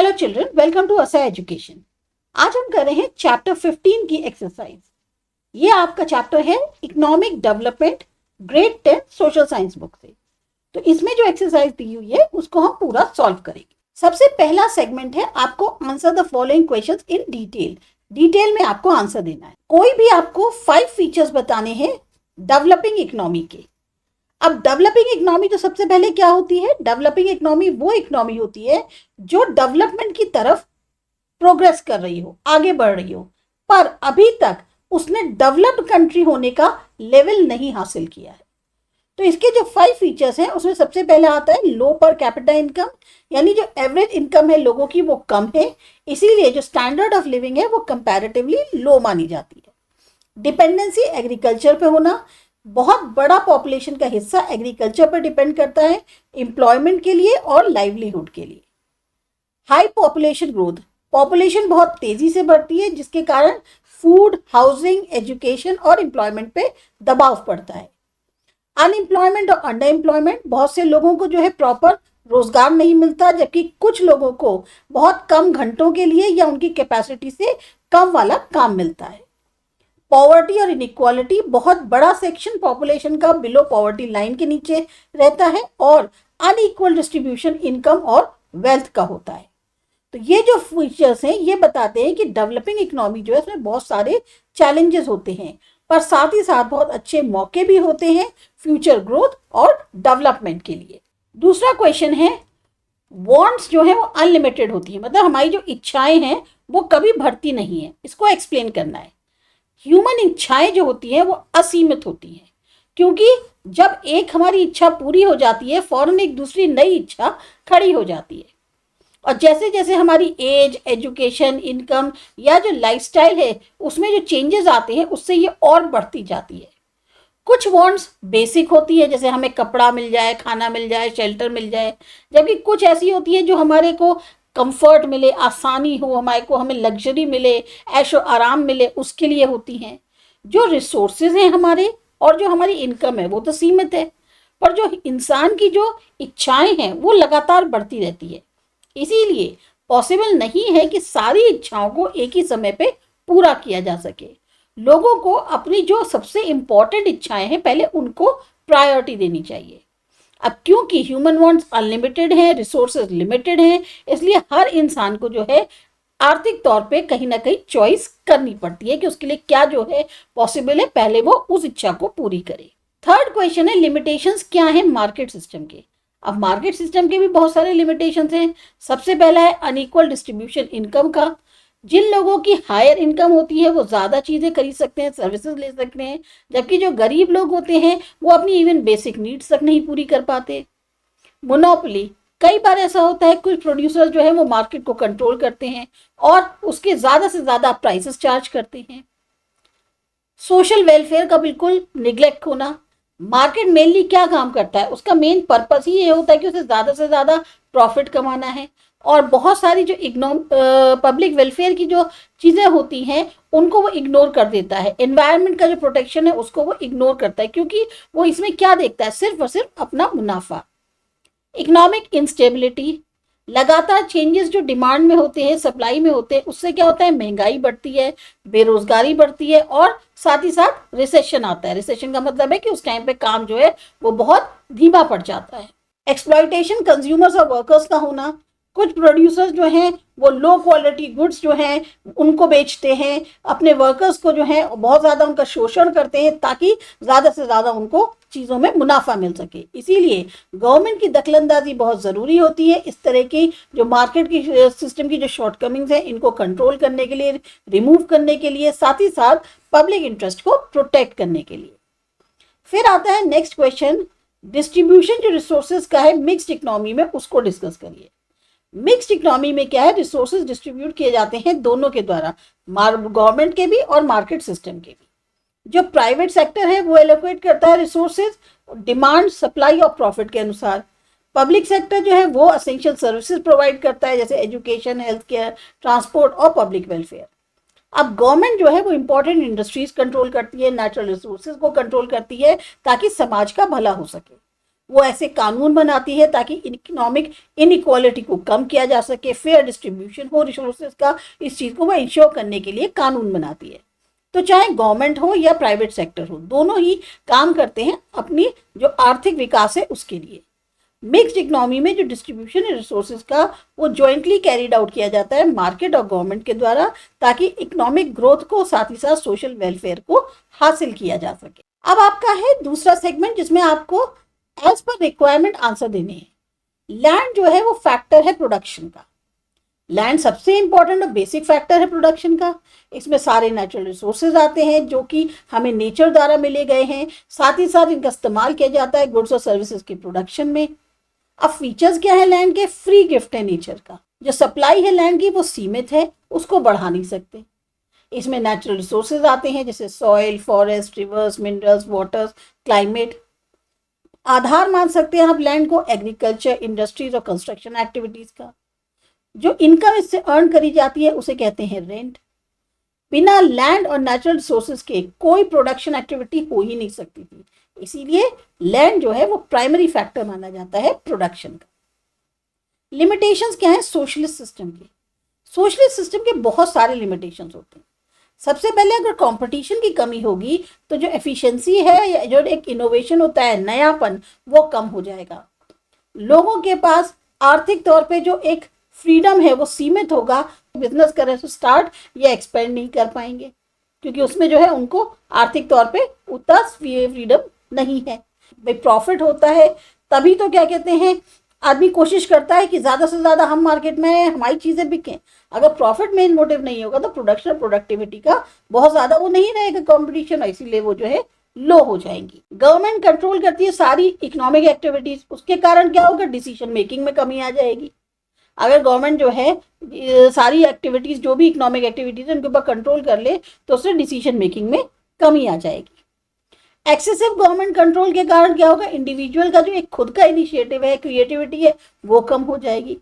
Hello children, welcome to असा education. आज हम कर रहे हैं चैप्टर 15 की एक्सरसाइज। ये आपका चैप्टर है economic development, grade 10 social science book से। तो इसमें जो एक्सरसाइज दी हुई है उसको हम पूरा सॉल्व करेंगे। सबसे पहला सेगमेंट है आपको answer the following questions in detail. Detail में आपको आंसर देना है। कोई भी आपको 5 फीचर्स बताने हैं डेवलपिंग इकोनॉमी के। अब डेवलपिंग इकोनॉमी तो सबसे पहले क्या होती है? डेवलपिंग इकोनॉमी वो इकोनॉमी होती है जो डेवलपमेंट की तरफ प्रोग्रेस कर रही हो, आगे बढ़ रही हो, पर अभी तक उसने डेवलप्ड कंट्री होने का लेवल नहीं हासिल किया है। तो इसके जो 5 फीचर्स हैं उसमें सबसे पहले आता है लो पर कैपिटा इनकम, यानी जो एवरेज इनकम है लोगों की वो कम है, इसीलिए जो स्टैंडर्ड ऑफ लिविंग है वो कंपैरेटिवली लो मानी जाती है। डिपेंडेंसी एग्रीकल्चर पे होना, बहुत बड़ा पॉपुलेशन का हिस्सा एग्रीकल्चर पर डिपेंड करता है एम्प्लॉयमेंट के लिए और लाइवलीहुड के लिए। हाई पॉपुलेशन ग्रोथ, पॉपुलेशन बहुत तेजी से बढ़ती है जिसके कारण फूड, हाउसिंग, एजुकेशन और एम्प्लॉयमेंट पे दबाव पड़ता है। अनएम्प्लॉयमेंट और अंडर एम्प्लॉयमेंट, बहुत से लोगों को जो है प्रॉपर रोजगार नहीं मिलता, जबकि कुछ लोगों को बहुत कम घंटों के लिए या उनकी कैपेसिटी से कम वाला काम मिलता है। पॉवर्टी और इनइक्वालिटी, बहुत बड़ा सेक्शन पॉपुलेशन का बिलो पॉवर्टी लाइन के नीचे रहता है और अनइक्वल डिस्ट्रीब्यूशन इनकम और वेल्थ का होता है। तो ये जो फीचर्स हैं ये बताते हैं कि डेवलपिंग इकोनॉमी जो है उसमें बहुत सारे चैलेंजेस होते हैं, पर साथ ही साथ बहुत अच्छे मौके भी होते हैं फ्यूचर ग्रोथ और डेवलपमेंट के लिए। दूसरा क्वेश्चन है, वांट्स जो है वो अनलिमिटेड होती है, मतलब हमारी जो इच्छाएं हैं वो कभी भरती नहीं है। इसको एक्सप्लेन करना है। ह्यूमन इच्छाएं जो होती हैं वो असीमित होती हैं, क्योंकि जब एक हमारी इच्छा पूरी हो जाती है फौरन एक दूसरी नई इच्छा खड़ी हो जाती है। और जैसे जैसे हमारी एज, एजुकेशन, इनकम या जो लाइफस्टाइल है उसमें जो चेंजेस आते हैं उससे ये और बढ़ती जाती है। कुछ वांट्स बेसिक होती है, जैसे हमें कपड़ा मिल जाए, खाना मिल जाए, शेल्टर मिल जाए, जबकि कुछ ऐसी होती है जो हमारे को कंफर्ट मिले, आसानी हो, हमें लग्जरी मिले, ऐशो आराम मिले, उसके लिए होती हैं। जो रिसोर्सेज हैं हमारे और जो हमारी इनकम है वो तो सीमित है, पर जो इंसान की जो इच्छाएं हैं वो लगातार बढ़ती रहती है। इसीलिए पॉसिबल नहीं है कि सारी इच्छाओं को एक ही समय पे पूरा किया जा सके। लोगों को अपनी जो सबसे इंपॉर्टेंट इच्छाएं हैं पहले उनको प्रायोरिटी देनी चाहिए। अब क्योंकि ह्यूमन वांट्स अनलिमिटेड हैं, रिसोर्सेज लिमिटेड हैं, इसलिए हर इंसान को जो है आर्थिक तौर पे कहीं ना कहीं चॉइस करनी पड़ती है कि उसके लिए क्या जो है पॉसिबल है, पहले वो उस इच्छा को पूरी करे। थर्ड क्वेश्चन है, लिमिटेशंस क्या है मार्केट सिस्टम के। अब मार्केट सिस्टम के भी बहुत सारे लिमिटेशंस हैं। सबसे पहला है अनइक्वल डिस्ट्रीब्यूशन इनकम का। जिन लोगों की हायर इनकम होती है वो ज़्यादा चीज़ें खरीद सकते हैं, सर्विसेज ले सकते हैं, जबकि जो गरीब लोग होते हैं वो अपनी इवन बेसिक नीड्स तक नहीं पूरी कर पाते। मोनोपोली, कई बार ऐसा होता है कुछ प्रोड्यूसर जो है वो मार्केट को कंट्रोल करते हैं और उसके ज़्यादा से ज़्यादा प्राइसेस चार्ज करते हैं। सोशल वेलफेयर का बिल्कुल निग्लेक्ट होना। मार्केट मेनली क्या काम करता है? उसका मेन पर्पस ही ये होता है कि उसे ज़्यादा से ज़्यादा प्रॉफिट कमाना है, और बहुत सारी जो पब्लिक वेलफेयर की जो चीज़ें होती हैं उनको वो इग्नोर कर देता है। एनवायरनमेंट का जो प्रोटेक्शन है उसको वो इग्नोर करता है, क्योंकि वो इसमें क्या देखता है? सिर्फ और सिर्फ अपना मुनाफा। इकोनॉमिक इंस्टेबिलिटी, लगातार चेंजेस जो डिमांड में होते हैं, सप्लाई में होते हैं, उससे क्या होता है? महंगाई बढ़ती है, बेरोजगारी बढ़ती है और साथ ही साथ रिसेशन आता है। रिसेशन का मतलब है कि उस टाइम पे काम जो है वो बहुत धीमा पड़ जाता है। एक्सप्लॉयटेशन कंज्यूमर्स और वर्कर्स का होना, कुछ प्रोड्यूसर्स जो हैं वो लो क्वालिटी गुड्स जो हैं उनको बेचते हैं, अपने वर्कर्स को जो है बहुत ज़्यादा उनका शोषण करते हैं ताकि ज़्यादा से ज़्यादा उनको चीज़ों में मुनाफा मिल सके। इसीलिए गवर्नमेंट की दखलंदाजी बहुत ज़रूरी होती है इस तरह की जो मार्केट की सिस्टम की जो शॉर्टकमिंग्स हैं इनको कंट्रोल करने के लिए, रिमूव करने के लिए, साथ ही साथ पब्लिक इंटरेस्ट को प्रोटेक्ट करने के लिए। फिर आता है नेक्स्ट क्वेश्चन, डिस्ट्रीब्यूशन जो रिसोर्सेज का है मिक्स्ड इकोनॉमी में, उसको डिस्कस करिए। मिक्स्ड इकोनॉमी में क्या है? रिसोर्सेज डिस्ट्रीब्यूट किए जाते हैं दोनों के द्वारा, गवर्नमेंट के भी और मार्केट सिस्टम के भी। जो प्राइवेट सेक्टर है वो एलोकेट करता है रिसोर्सेज डिमांड, सप्लाई और प्रॉफिट के अनुसार। पब्लिक सेक्टर जो है वो असेंशियल सर्विसेज प्रोवाइड करता है, जैसे एजुकेशन, हेल्थ केयर, ट्रांसपोर्ट और पब्लिक वेलफेयर। अब गवर्नमेंट जो है वो इंपॉर्टेंट इंडस्ट्रीज कंट्रोल करती है, नेचुरल रिसोर्सेज को कंट्रोल करती है ताकि समाज का भला हो सके। वो ऐसे कानून बनाती है ताकि इकोनॉमिक इनइक्वालिटी को कम किया जा सके, फेयर डिस्ट्रीब्यूशन हो रिसोर्सेज का, इस चीज़ को वो इंश्योर करने के लिए कानून बनाती है। तो चाहे गवर्नमेंट हो या प्राइवेट सेक्टर हो, दोनों ही काम करते हैं अपनी जो आर्थिक विकास है उसके लिए। मिक्स्ड इकोनॉमी में जो डिस्ट्रीब्यूशन है रिसोर्सेज का वो जॉइंटली कैरिड आउट किया जाता है मार्केट और गवर्नमेंट के द्वारा, ताकि इकोनॉमिक ग्रोथ को साथ ही साथ सोशल वेलफेयर को हासिल किया जा सके। अब आपका है दूसरा सेगमेंट जिसमें आपको एज पर रिक्वायरमेंट आंसर देने हैं। लैंड जो है वो फैक्टर है प्रोडक्शन का। लैंड सबसे इंपॉर्टेंट और बेसिक फैक्टर है प्रोडक्शन का। इसमें सारे नेचुरल रिसोर्सेज आते हैं जो कि हमें नेचर द्वारा मिले गए हैं, साथ ही साथ इनका इस्तेमाल किया जाता है गुड्स और सर्विसेज के प्रोडक्शन में। अब फीचर्स क्या है लैंड के? फ्री गिफ्ट है नेचर का। जो सप्लाई है लैंड की वो सीमित है, उसको बढ़ा नहीं सकते। इसमें नेचुरल रिसोर्सेज आते हैं जैसे soil, forest, rivers, minerals, waters, climate. आधार मान सकते हैं आप लैंड को एग्रीकल्चर, इंडस्ट्रीज और कंस्ट्रक्शन एक्टिविटीज का। जो इनकम इससे अर्न करी जाती है उसे कहते हैं रेंट। बिना लैंड और नेचुरल रिसोर्सेज के कोई प्रोडक्शन एक्टिविटी हो ही नहीं सकती थी, इसीलिए लैंड जो है वो प्राइमरी फैक्टर माना जाता है प्रोडक्शन का। लिमिटेशंस क्या है सोशलिस्ट सिस्टम के? सोशलिस्ट सिस्टम के बहुत सारे लिमिटेशंस होते हैं। सबसे पहले अगर कंपटीशन की कमी होगी तो जो एफिशिएंसी है या जो एक इनोवेशन होता है, नयापन, वो कम हो जाएगा। लोगों के पास आर्थिक तौर पे जो एक फ्रीडम है वो सीमित होगा। बिजनेस करें तो स्टार्ट या एक्सपेंड नहीं कर पाएंगे क्योंकि उसमें जो है उनको आर्थिक तौर पे उतना फ्रीडम नहीं है। भाई प्रॉफिट होता है तभी तो क्या कहते हैं आदमी कोशिश करता है कि ज़्यादा से ज़्यादा हम मार्केट में हमारी चीज़ें बिकें। अगर प्रॉफिट मेन मोटिव नहीं होगा तो प्रोडक्शन और प्रोडक्टिविटी का बहुत ज़्यादा वो नहीं रहेगा कंपटीशन, इसीलिए वो जो है लो हो जाएंगी। गवर्नमेंट कंट्रोल करती है सारी इकोनॉमिक एक्टिविटीज, उसके कारण क्या होगा? डिसीजन मेकिंग में कमी आ जाएगी। अगर गवर्नमेंट जो है सारी एक्टिविटीज जो भी इकोनॉमिक एक्टिविटीज है उनके ऊपर कंट्रोल कर ले तो उससे डिसीजन मेकिंग में कमी आ जाएगी। एक्सेसिव गवर्नमेंट कंट्रोल के कारण क्या होगा? इंडिविजुअल का जो एक खुद का इनिशिएटिव है, क्रिएटिविटी है, वो कम हो जाएगी।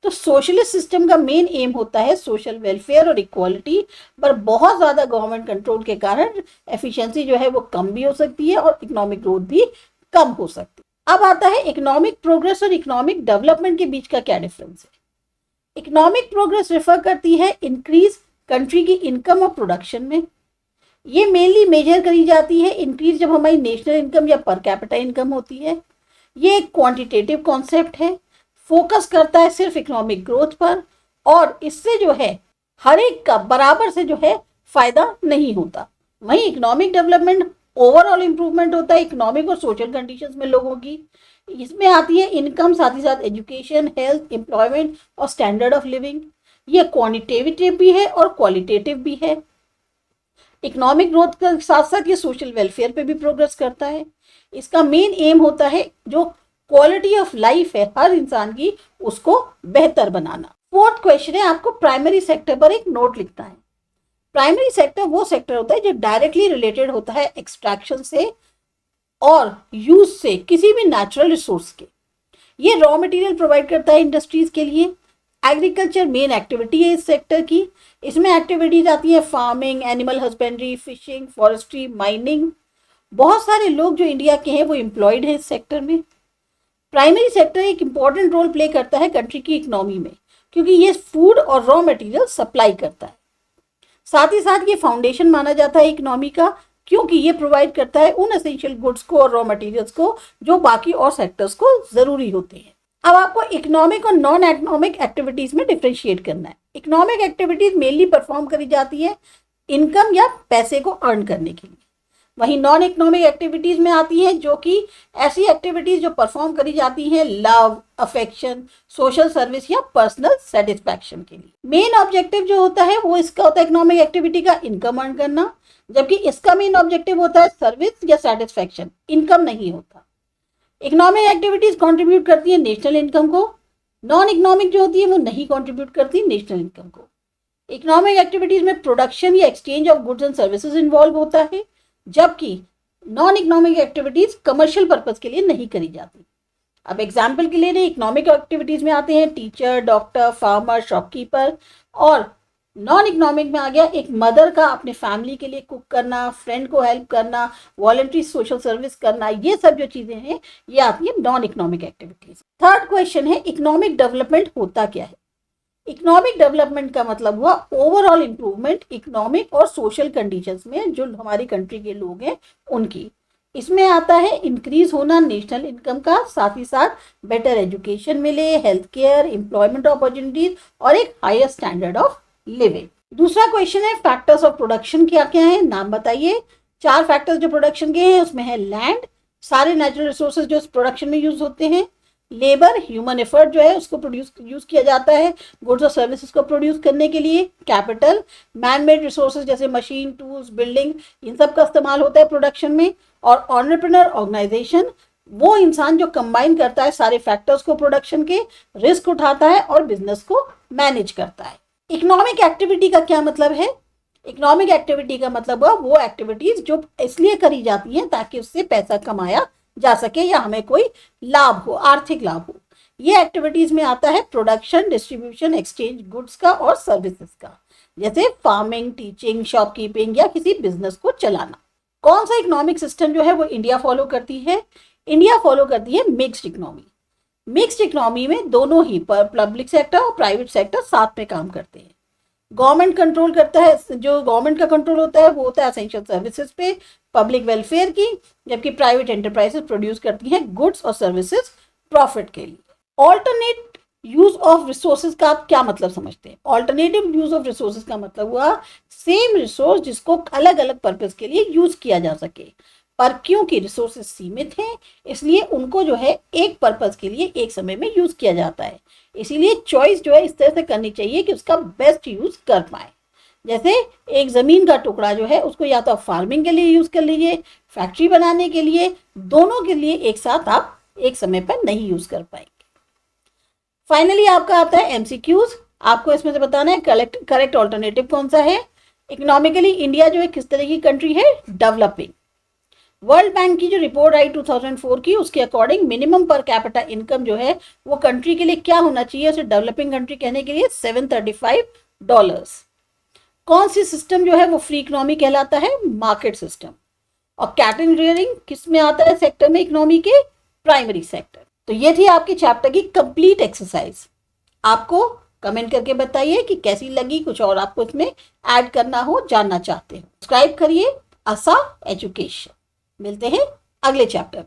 तो सोशलिस्ट सिस्टम का मेन एम होता है सोशल वेलफेयर और इक्वालिटी, पर बहुत ज़्यादा गवर्नमेंट कंट्रोल के कारण एफिशिएंसी जो है वो कम भी हो सकती है और इकोनॉमिक ग्रोथ भी कम हो सकती है। अब आता है इकोनॉमिक प्रोग्रेस और इकोनॉमिक डेवलपमेंट के बीच का क्या डिफरेंस है। इकोनॉमिक प्रोग्रेस रेफर करती है इंक्रीज कंट्री की इनकम और प्रोडक्शन में। ये मेनली मेजर करी जाती है इंक्रीज जब हमारी नेशनल इनकम या पर कैपिटा इनकम होती है। ये एक क्वांटिटेटिव कॉन्सेप्ट है, फोकस करता है सिर्फ इकोनॉमिक ग्रोथ पर, और इससे जो है हर एक का बराबर से जो है फायदा नहीं होता। वहीं इकोनॉमिक डेवलपमेंट ओवरऑल इंप्रूवमेंट होता है इकोनॉमिक और सोशल कंडीशंस में लोगों की। इसमें आती है इनकम, साथ ही साथ एजुकेशन, हेल्थ, एम्प्लॉयमेंट और स्टैंडर्ड ऑफ लिविंग। ये क्वांटिटेटिव भी है और क्वालिटेटिव भी है। इकोनॉमिक ग्रोथ के साथ साथ ये सोशल वेलफेयर पे भी प्रोग्रेस करता है। इसका मेन एम होता है जो क्वालिटी ऑफ लाइफ है हर इंसान की उसको बेहतर बनाना। फोर्थ क्वेश्चन है आपको प्राइमरी सेक्टर पर एक नोट लिखना है। प्राइमरी सेक्टर वो सेक्टर होता है जो डायरेक्टली रिलेटेड होता है एक्सट्रैक्शन से और यूज से किसी भी नेचुरल रिसोर्स के। ये रॉ मटेरियल प्रोवाइड करता है इंडस्ट्रीज के लिए। एग्रीकल्चर मेन एक्टिविटी है इस सेक्टर की। इसमें एक्टिविटीज आती है farming, animal husbandry, fishing, forestry, mining. बहुत सारे लोग जो इंडिया के हैं वो एम्प्लॉयड हैं इस सेक्टर में। प्राइमरी सेक्टर एक इंपॉर्टेंट रोल प्ले करता है कंट्री की इकोनॉमी में क्योंकि ये फूड और रॉ मटेरियल सप्लाई करता है। साथ ही साथ ये फाउंडेशन माना जाता है इकोनॉमी का क्योंकि ये प्रोवाइड करता है उन एसेंशियल गुड्स को और रॉ मटेरियल्स को जो बाकी और सेक्टर्स को जरूरी होते हैं। अब आपको इकोनॉमिक और नॉन इकोनॉमिक एक्टिविटीज में डिफरेंशिएट करना है। इकोनॉमिक एक्टिविटीज मेनली परफॉर्म करी जाती है इनकम या पैसे को अर्न करने के लिए। वहीं नॉन इकोनॉमिक एक्टिविटीज में आती हैं जो कि ऐसी एक्टिविटीज जो परफॉर्म करी जाती हैं लव, अफेक्शन, सोशल सर्विस या पर्सनल सेटिस्फैक्शन के लिए। मेन ऑब्जेक्टिव जो होता है वो इसका होता है इकोनॉमिक एक्टिविटी का इनकम अर्न करना, जबकि इसका मेन ऑब्जेक्टिव होता है सर्विस या सेटिस्फैक्शन, इनकम नहीं होता। इकोनॉमिक एक्टिविटीज कंट्रीब्यूट करती है नेशनल इनकम को, नॉन इकोनॉमिक जो होती है वो नहीं कंट्रीब्यूट करती नेशनल इनकम को। इकोनॉमिक एक्टिविटीज में प्रोडक्शन या exchange of goods and services involve होता है, जबकि non economic activities commercial purpose के लिए नहीं करी जाती। अब एग्जाम्पल के लिए इकोनॉमिक एक्टिविटीज में आते हैं टीचर, डॉक्टर, फार्मर, शॉपकीपर, और नॉन इकोनॉमिक में आ गया एक मदर का अपने फैमिली के लिए कुक करना, फ्रेंड को हेल्प करना, वॉलंटरी सोशल सर्विस करना, ये सब जो चीजें हैं ये आती है non economic activities. Third question है इकोनॉमिक डेवलपमेंट होता क्या है? इकोनॉमिक डेवलपमेंट का मतलब हुआ ओवरऑल इंप्रूवमेंट इकोनॉमिक और सोशल कंडीशंस में जो हमारी कंट्री के लोग हैं उनकी। इसमें आता है इंक्रीज होना नेशनल इनकम का, साथ ही साथ बेटर एजुकेशन मिले, हेल्थ केयर, एम्प्लॉयमेंट अपॉर्चुनिटीज और एक हायर स्टैंडर्ड ऑफ लिविंग। दूसरा क्वेश्चन है फैक्टर्स ऑफ प्रोडक्शन क्या क्या है, नाम बताइए। 4 फैक्टर्स जो प्रोडक्शन के हैं उसमें है लैंड, सारे नेचुरल रिसोर्सेज जो प्रोडक्शन में यूज होते हैं, लेबर ह्यूमन एफर्ट जो है उसको प्रोड्यूस यूज किया जाता है गुड्स और सर्विसेज को प्रोड्यूस करने के लिए, कैपिटल मैन मेड रिसोर्सेज जैसे मशीन टूल्स बिल्डिंग इन सब का इस्तेमाल होता है प्रोडक्शन में, और ऑन्टरप्रेन्योर ऑर्गेनाइजेशन वो इंसान जो कंबाइन करता है सारे फैक्टर्स को प्रोडक्शन के, रिस्क उठाता है और बिजनेस को मैनेज करता है। इकोनॉमिक एक्टिविटी का क्या मतलब है? इकोनॉमिक एक्टिविटी का मतलब है वो एक्टिविटीज जो इसलिए करी जाती हैं ताकि उससे पैसा कमाया जा सके या हमें कोई लाभ हो, आर्थिक लाभ हो। ये एक्टिविटीज में आता है प्रोडक्शन, डिस्ट्रीब्यूशन, एक्सचेंज गुड्स का और सर्विसेज का, जैसे फार्मिंग, टीचिंग, शॉपकीपिंग या किसी बिजनेस को चलाना। कौन सा इकोनॉमिक सिस्टम जो है वो इंडिया फॉलो करती है? इंडिया फॉलो करती है मिक्स्ड इकोनॉमी। मिक्स्ड इकोनॉमी में दोनों ही पब्लिक सेक्टर और प्राइवेट सेक्टर साथ में काम करते हैं। गवर्नमेंट कंट्रोल करता है, जो गवर्नमेंट का कंट्रोल होता है वो होता है एसेंशियल सर्विसेज पे, पब्लिक वेलफेयर की, जबकि प्राइवेट एंटरप्राइजेस प्रोड्यूस करती हैं गुड्स और सर्विसेज प्रॉफिट के लिए। ऑल्टरनेट यूज ऑफ रिसोर्सेज का आप क्या मतलब समझते हैं? ऑल्टरनेटिव यूज ऑफ रिसोर्सेज का मतलब हुआ सेम रिसोर्स जिसको अलग अलग पर्पज के लिए यूज किया जा सके, पर क्योंकि रिसोर्सेज सीमित हैं इसलिए उनको जो है एक पर्पज के लिए एक समय में यूज किया जाता है। इसीलिए चॉइस जो है इस तरह से करनी चाहिए कि उसका बेस्ट यूज कर पाए। जैसे एक जमीन का टुकड़ा जो है उसको या तो आप फार्मिंग के लिए यूज कर लीजिए, फैक्ट्री बनाने के लिए, दोनों के लिए एक साथ आप एक समय पर नहीं यूज कर पाएंगे। फाइनली आपका आता है एमसीक्यूज। आपको इसमें से बताना है करेक्ट ऑल्टरनेटिव कौन सा है। इकोनॉमिकली इंडिया जो है किस तरह की कंट्री है? डेवलपिंग। वर्ल्ड बैंक की जो रिपोर्ट आई 2004 की उसके according minimum per capita income जो है वो कंट्री के लिए क्या होना चाहिए, उसे डेवलपिंग कंट्री कहने के लिए $735। कौन सी सिस्टम जो है वो फ्री इकोनॉमी कहलाता है? Market system. और कैटल रियरिंग किस में आता है सेक्टर में इकोनॉमी के? Primary sector. तो ये थी आपकी चैप्टर की कंप्लीट एक्सरसाइज। आपको कमेंट करके बताइए कि कैसी लगी, कुछ और आपको इसमें ऐड करना हो, जानना चाहते हो। सब्सक्राइब करिए आसा एजुकेशन। मिलते हैं अगले चैप्टर में।